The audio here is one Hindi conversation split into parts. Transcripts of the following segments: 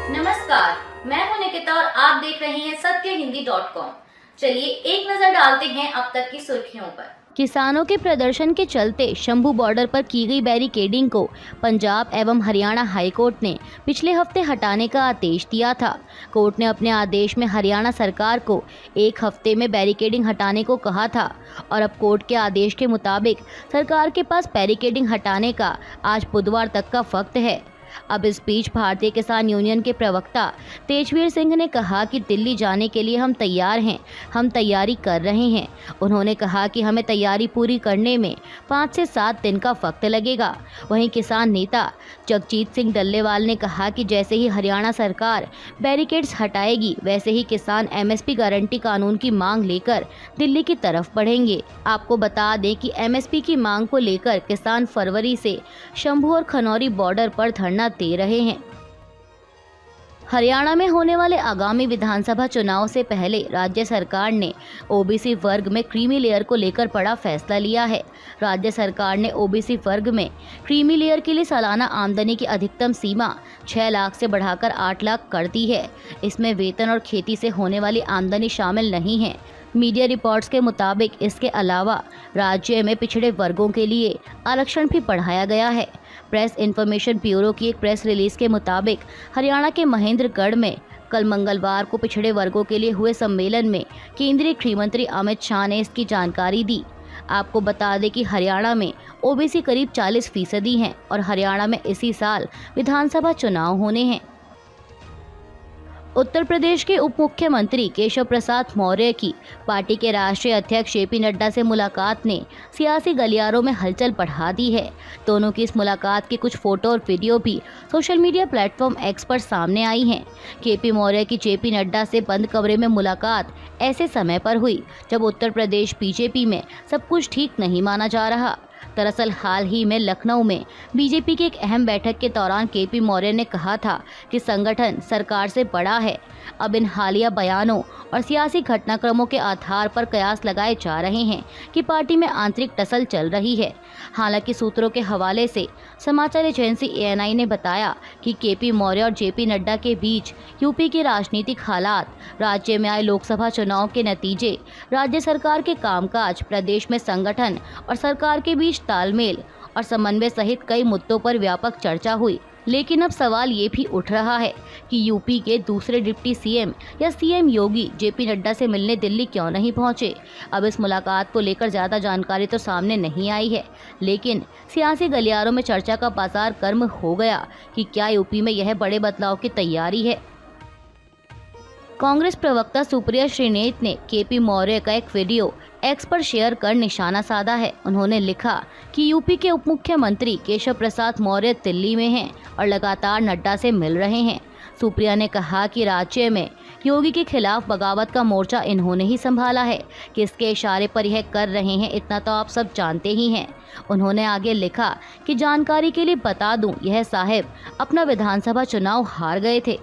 नमस्कार, मैं हूं निकिता और आप देख रहे हैं सत्यहिंदी.com। चलिए एक नजर डालते हैं अब तक की सुर्खियों पर। किसानों के प्रदर्शन के चलते शंभू बॉर्डर पर की गई बैरिकेडिंग को पंजाब एवं हरियाणा हाईकोर्ट ने पिछले हफ्ते हटाने का आदेश दिया था। कोर्ट ने अपने आदेश में हरियाणा सरकार को 1 हफ्ते में बैरिकेडिंग हटाने को कहा था और अब कोर्ट के आदेश के मुताबिक सरकार के पास बैरिकेडिंग हटाने का आज बुधवार तक का वक्त है। अब इस बीच भारतीय किसान यूनियन के प्रवक्ता तेजवीर सिंह ने कहा कि दिल्ली जाने के लिए हम तैयार हैं, हम तैयारी कर रहे हैं। उन्होंने कहा कि हमें तैयारी पूरी करने में 5 से 7 दिन का वक्त लगेगा। वहीं किसान नेता जगजीत सिंह डल्लेवाल ने कहा कि जैसे ही हरियाणा सरकार बैरिकेड्स हटाएगी वैसे ही किसान एमएसपी गारंटी कानून की मांग लेकर दिल्ली की तरफ बढ़ेंगे। आपको बता दें कि एमएसपी की मांग को लेकर किसान फरवरी से शंभू और खनौरी बॉर्डर पर धरना दे रहे हैं। हरियाणा में होने वाले आगामी विधानसभा चुनाव से पहले राज्य सरकार ने ओबीसी वर्ग में क्रीमी लेयर को लेकर बड़ा फैसला लिया है। राज्य सरकार ने ओबीसी वर्ग में क्रीमी लेयर के लिए सालाना आमदनी की अधिकतम सीमा 6 लाख से बढ़ाकर 8 लाख कर दी है। इसमें वेतन और खेती से होने वाली आमदनी शामिल नहीं है। मीडिया रिपोर्ट्स के मुताबिक इसके अलावा राज्य में पिछड़े वर्गों के लिए आरक्षण भी बढ़ाया गया है। प्रेस इन्फॉर्मेशन ब्यूरो की एक प्रेस रिलीज के मुताबिक हरियाणा के महेंद्रगढ़ में कल मंगलवार को पिछड़े वर्गों के लिए हुए सम्मेलन में केंद्रीय गृह मंत्री अमित शाह ने इसकी जानकारी दी। आपको बता दें कि हरियाणा में ओबीसी करीब 40% हैं और हरियाणा में इसी साल विधानसभा चुनाव होने हैं। उत्तर प्रदेश के उप मुख्यमंत्री केशव प्रसाद मौर्य की पार्टी के राष्ट्रीय अध्यक्ष जेपी नड्डा से मुलाकात ने सियासी गलियारों में हलचल बढ़ा दी है। दोनों की इस मुलाकात की कुछ फोटो और वीडियो भी सोशल मीडिया प्लेटफॉर्म एक्स पर सामने आई हैं। केपी मौर्य की जेपी नड्डा से बंद कमरे में मुलाकात ऐसे समय पर हुई जब उत्तर प्रदेश बीजेपी में सब कुछ ठीक नहीं माना जा रहा। दरअसल हाल ही में लखनऊ में बीजेपी की एक अहम बैठक के दौरान केपी मौर्य ने कहा था कि संगठन सरकार से बड़ा है। अब इन हालिया बयानों और सियासी घटनाक्रमों के आधार पर कयास लगाए जा रहे हैं कि पार्टी में आंतरिक टसल चल रही है। हालांकि सूत्रों के हवाले से समाचार एजेंसी एएनआई ने बताया कि केपी मौर्य और जेपी नड्डा के बीच यूपी के राजनीतिक हालात, राज्य में आए लोकसभा चुनाव के नतीजे, राज्य सरकार के कामकाज, प्रदेश में संगठन और सरकार के बीच तालमेल और समन्वय सहित कई मुद्दों पर व्यापक चर्चा हुई। लेकिन अब सवाल ये भी उठ रहा है कि यूपी के दूसरे डिप्टी सीएम या सीएम योगी जेपी नड्डा से मिलने दिल्ली क्यों नहीं पहुंचे। अब इस मुलाकात को लेकर ज़्यादा जानकारी तो सामने नहीं आई है, लेकिन सियासी गलियारों में चर्चा का बाजार गर्म हो गया कि क्या यूपी में यह बड़े बदलाव की तैयारी है। कांग्रेस प्रवक्ता सुप्रिया श्रीनेत ने केपी मौर्य का एक वीडियो एक्स पर शेयर कर निशाना साधा है। उन्होंने लिखा कि यूपी के उप मुख्यमंत्री केशव प्रसाद मौर्य दिल्ली में हैं और लगातार नड्डा से मिल रहे हैं। सुप्रिया ने कहा कि राज्य में योगी के खिलाफ बगावत का मोर्चा इन्होंने ही संभाला है, किसके इशारे पर यह कर रहे हैं इतना तो आप सब जानते ही हैं। उन्होंने आगे लिखा कि जानकारी के लिए बता दूं, यह साहब अपना विधानसभा चुनाव हार गए थे।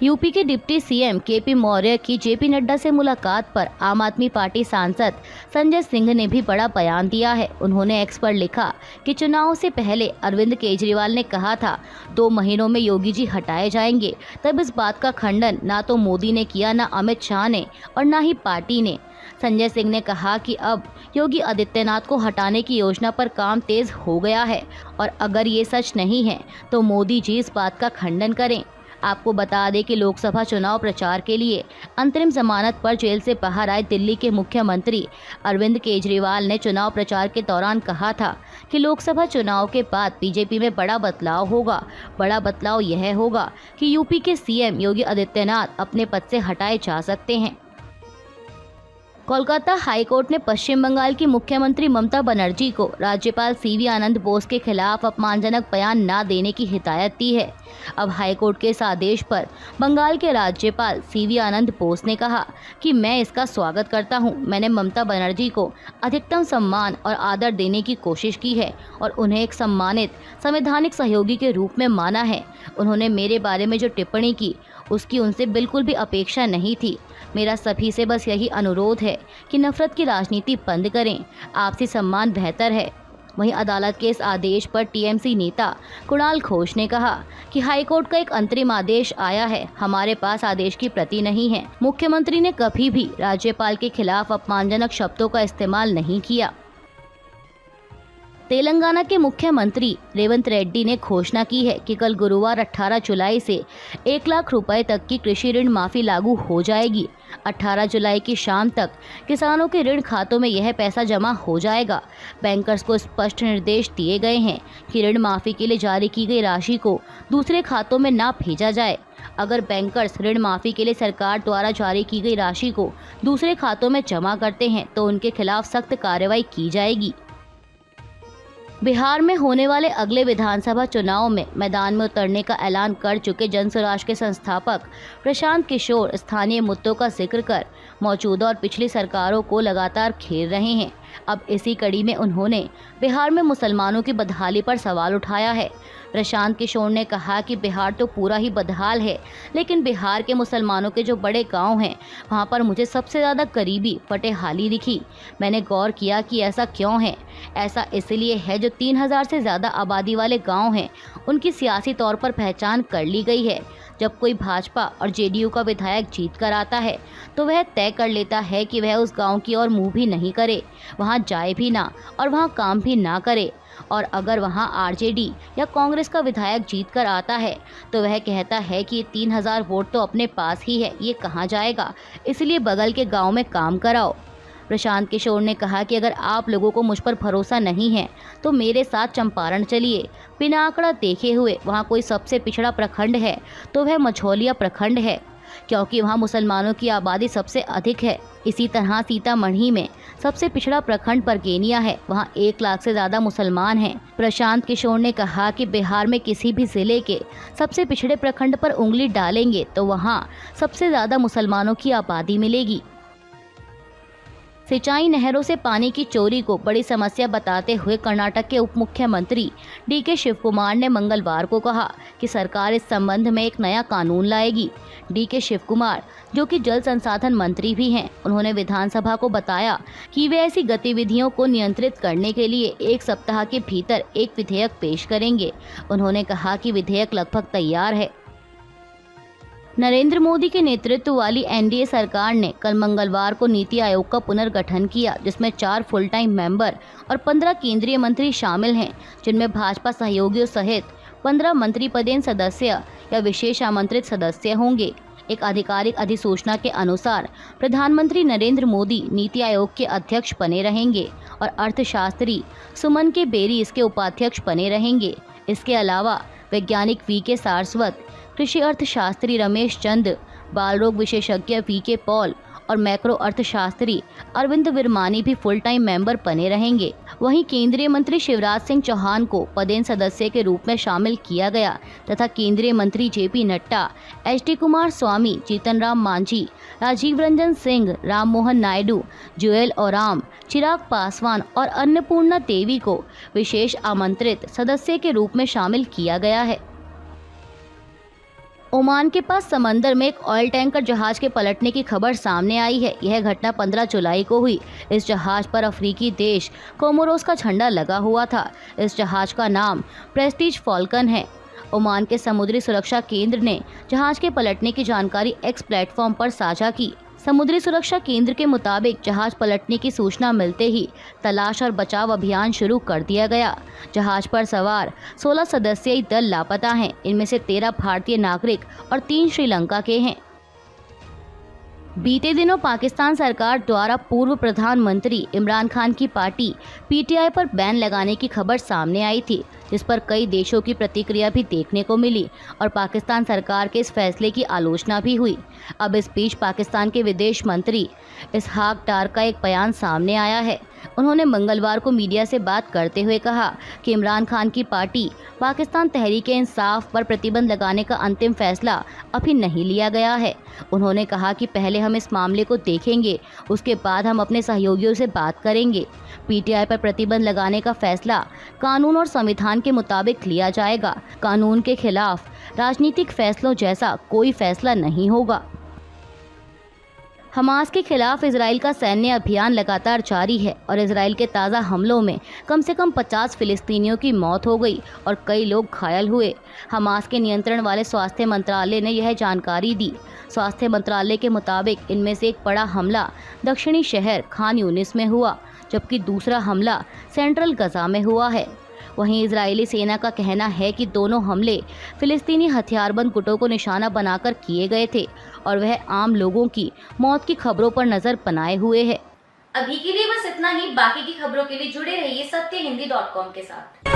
यूपी के डिप्टी सीएम केपी मौर्य की जेपी नड्डा से मुलाकात पर आम आदमी पार्टी सांसद संजय सिंह ने भी बड़ा बयान दिया है। उन्होंने एक्स पर लिखा कि चुनाव से पहले अरविंद केजरीवाल ने कहा था 2 महीनों में योगी जी हटाए जाएंगे। तब इस बात का खंडन ना तो मोदी ने किया, ना अमित शाह ने और ना ही पार्टी ने। संजय सिंह ने कहा कि अब योगी आदित्यनाथ को हटाने की योजना पर काम तेज हो गया है और अगर ये सच नहीं है तो मोदी जी इस बात का खंडन करें। आपको बता दें कि लोकसभा चुनाव प्रचार के लिए अंतरिम जमानत पर जेल से बाहर आए दिल्ली के मुख्यमंत्री अरविंद केजरीवाल ने चुनाव प्रचार के दौरान कहा था कि लोकसभा चुनाव के बाद बीजेपी में बड़ा बदलाव होगा। बड़ा बदलाव यह होगा कि यूपी के सीएम योगी आदित्यनाथ अपने पद से हटाए जा सकते हैं। कोलकाता हाईकोर्ट ने पश्चिम बंगाल की मुख्यमंत्री ममता बनर्जी को राज्यपाल सीवी आनंद बोस के खिलाफ अपमानजनक बयान न देने की हिदायत दी है। अब हाईकोर्ट के इस आदेश पर बंगाल के राज्यपाल सीवी आनंद बोस ने कहा कि मैं इसका स्वागत करता हूं। मैंने ममता बनर्जी को अधिकतम सम्मान और आदर देने की कोशिश की है और उन्हें एक सम्मानित संवैधानिक सहयोगी के रूप में माना है। उन्होंने मेरे बारे में जो टिप्पणी की उसकी उनसे बिल्कुल भी अपेक्षा नहीं थी। मेरा सभी से बस यही अनुरोध है कि नफरत की राजनीति बंद करें। आपसी सम्मान बेहतर है। वहीं अदालत के इस आदेश पर टीएमसी नेता कुणाल घोष ने कहा कि हाईकोर्ट का एक अंतरिम आदेश आया है, हमारे पास आदेश की प्रति नहीं है। मुख्यमंत्री ने कभी भी राज्यपाल के खिलाफ अपमानजनक शब्दों का इस्तेमाल नहीं किया। तेलंगाना के मुख्यमंत्री रेवंत रेड्डी ने घोषणा की है कि कल गुरुवार 18 जुलाई से 1 लाख रुपए तक की कृषि ऋण माफी लागू हो जाएगी। 18 जुलाई की शाम तक किसानों के ऋण खातों में यह पैसा जमा हो जाएगा। बैंकर्स को स्पष्ट निर्देश दिए गए हैं कि ऋण माफी के लिए जारी की गई राशि को दूसरे खातों में ना भेजा जाए। अगर बैंकर्स ऋण माफी के लिए सरकार द्वारा जारी की गई राशि को दूसरे खातों में जमा करते हैं तो उनके खिलाफ सख्त कार्रवाई की जाएगी। बिहार में होने वाले अगले विधानसभा चुनाव में मैदान में उतरने का ऐलान कर चुके जनसुराज के संस्थापक प्रशांत किशोर स्थानीय मुद्दों का जिक्र कर मौजूदा और पिछली सरकारों को लगातार घेर रहे हैं। अब इसी कड़ी में उन्होंने बिहार में मुसलमानों की बदहाली पर सवाल उठाया है। प्रशांत किशोर ने कहा कि बिहार तो पूरा ही बदहाल है, लेकिन बिहार के मुसलमानों के जो बड़े गांव हैं वहां पर मुझे सबसे ज़्यादा करीबी फटेहाली दिखी। मैंने गौर किया कि ऐसा क्यों है। ऐसा इसलिए है जो 3000 से ज़्यादा आबादी वाले गांव हैं उनकी सियासी तौर पर पहचान कर ली गई है। जब कोई भाजपा और जेडीयू का विधायक जीत कर आता है तो वह तय कर लेता है कि वह उस गांव की ओर मुंह भी नहीं करे, वहां जाए भी ना और वहां काम भी ना करे। और अगर वहां आरजेडी या कांग्रेस का विधायक जीत कर आता है तो वह कहता है कि 3000 वोट तो अपने पास ही है, ये कहाँ जाएगा, इसलिए बगल के गांव में काम कराओ। प्रशांत किशोर ने कहा कि अगर आप लोगों को मुझ पर भरोसा नहीं है तो मेरे साथ चंपारण चलिए। बिना आंकड़ा देखे हुए वहाँ कोई सबसे पिछड़ा प्रखंड है तो वह मझौलिया प्रखंड है, क्योंकि वहाँ मुसलमानों की आबादी सबसे अधिक है। इसी तरह सीतामढ़ी में सबसे पिछड़ा प्रखंड बरगेनिया है, वहाँ 1 लाख से ज़्यादा मुसलमान हैं। प्रशांत किशोर ने कहा कि बिहार में किसी भी जिले के सबसे पिछड़े प्रखंड पर उंगली डालेंगे तो वहाँ सबसे ज़्यादा मुसलमानों की आबादी मिलेगी। सिंचाई नहरों से पानी की चोरी को बड़ी समस्या बताते हुए कर्नाटक के उप मुख्यमंत्री डीके शिवकुमार ने मंगलवार को कहा कि सरकार इस संबंध में एक नया कानून लाएगी। डीके शिवकुमार, जो कि जल संसाधन मंत्री भी हैं, उन्होंने विधानसभा को बताया कि वे ऐसी गतिविधियों को नियंत्रित करने के लिए 1 सप्ताह के भीतर एक विधेयक पेश करेंगे। उन्होंने कहा कि विधेयक लगभग तैयार है। नरेंद्र मोदी के नेतृत्व वाली एनडीए सरकार ने कल मंगलवार को नीति आयोग का पुनर्गठन किया, जिसमें 4 फुल टाइम मेंबर और 15 केंद्रीय मंत्री शामिल हैं, जिनमें भाजपा सहयोगियों सहित 15 मंत्रिपदेन सदस्य या विशेष आमंत्रित सदस्य होंगे। एक आधिकारिक अधिसूचना के अनुसार प्रधानमंत्री नरेंद्र मोदी नीति आयोग के अध्यक्ष बने रहेंगे और अर्थशास्त्री सुमन के बेरी इसके उपाध्यक्ष बने रहेंगे। इसके अलावा वैज्ञानिक वीके सारस्वत, कृषि अर्थशास्त्री रमेश चंद, बाल रोग विशेषज्ञ वीके पॉल और मैक्रो अर्थशास्त्री अरविंद विरमानी भी फुल टाइम मेंबर बने रहेंगे। वहीं केंद्रीय मंत्री शिवराज सिंह चौहान को पदेन सदस्य के रूप में शामिल किया गया तथा केंद्रीय मंत्री जेपी नड्डा, एचडी कुमार स्वामी, जीतन राम मांझी, राजीव रंजन सिंह, राम मोहन नायडू, जुएल ओराम, चिराग पासवान और अन्नपूर्णा देवी को विशेष आमंत्रित सदस्य के रूप में शामिल किया गया है। ओमान के पास समंदर में एक ऑयल टैंकर जहाज के पलटने की खबर सामने आई है। यह घटना 15 जुलाई को हुई। इस जहाज पर अफ्रीकी देश कोमोरोस का झंडा लगा हुआ था। इस जहाज का नाम प्रेस्टीज फॉल्कन है। ओमान के समुद्री सुरक्षा केंद्र ने जहाज के पलटने की जानकारी एक्स प्लेटफॉर्म पर साझा की। समुद्री सुरक्षा केंद्र के मुताबिक जहाज पलटने की सूचना मिलते ही तलाश और बचाव अभियान शुरू कर दिया गया। जहाज पर सवार 16 सदस्यीय दल लापता हैं। इनमें से 13 भारतीय नागरिक और 3 श्रीलंका के हैं। बीते दिनों पाकिस्तान सरकार द्वारा पूर्व प्रधानमंत्री इमरान खान की पार्टी पीटीआई पर बैन लगाने की खबर सामने आई थी, जिस पर कई देशों की प्रतिक्रिया भी देखने को मिली और पाकिस्तान सरकार के इस फैसले की आलोचना भी हुई। अब इस बीच पाकिस्तान के विदेश मंत्री इसहाक डार का एक बयान सामने आया है। उन्होंने मंगलवार को मीडिया से बात करते हुए कहा कि इमरान खान की पार्टी पाकिस्तान तहरीक-ए-इंसाफ पर प्रतिबंध लगाने का अंतिम फैसला अभी नहीं लिया गया है। उन्होंने कहा कि पहले हम इस मामले को देखेंगे, उसके बाद हम अपने सहयोगियों से बात करेंगे। पीटीआई पर प्रतिबंध लगाने का फैसला कानून और संविधान के मुताबिक लिया जाएगा। कानून के खिलाफ राजनीतिक फैसलों जैसा कोई फैसला नहीं होगा। हमास के खिलाफ इजराइल का सैन्य अभियान लगातार जारी है और इजराइल के ताज़ा हमलों में कम से कम 50 फिलिस्तीनियों की मौत हो गई और कई लोग घायल हुए। हमास के नियंत्रण वाले स्वास्थ्य मंत्रालय ने यह जानकारी दी। स्वास्थ्य मंत्रालय के मुताबिक इनमें से एक बड़ा हमला दक्षिणी शहर खान यूनिस में हुआ, जबकि दूसरा हमला सेंट्रल गजा में हुआ है। वहीं इजरायली सेना का कहना है कि दोनों हमले फिलिस्तीनी हथियारबंद गुटों को निशाना बनाकर किए गए थे और वह आम लोगों की मौत की खबरों पर नजर बनाए हुए है। अभी के लिए बस इतना ही। बाकी की खबरों के लिए जुड़े रहिए सत्यहिंदी.com के साथ।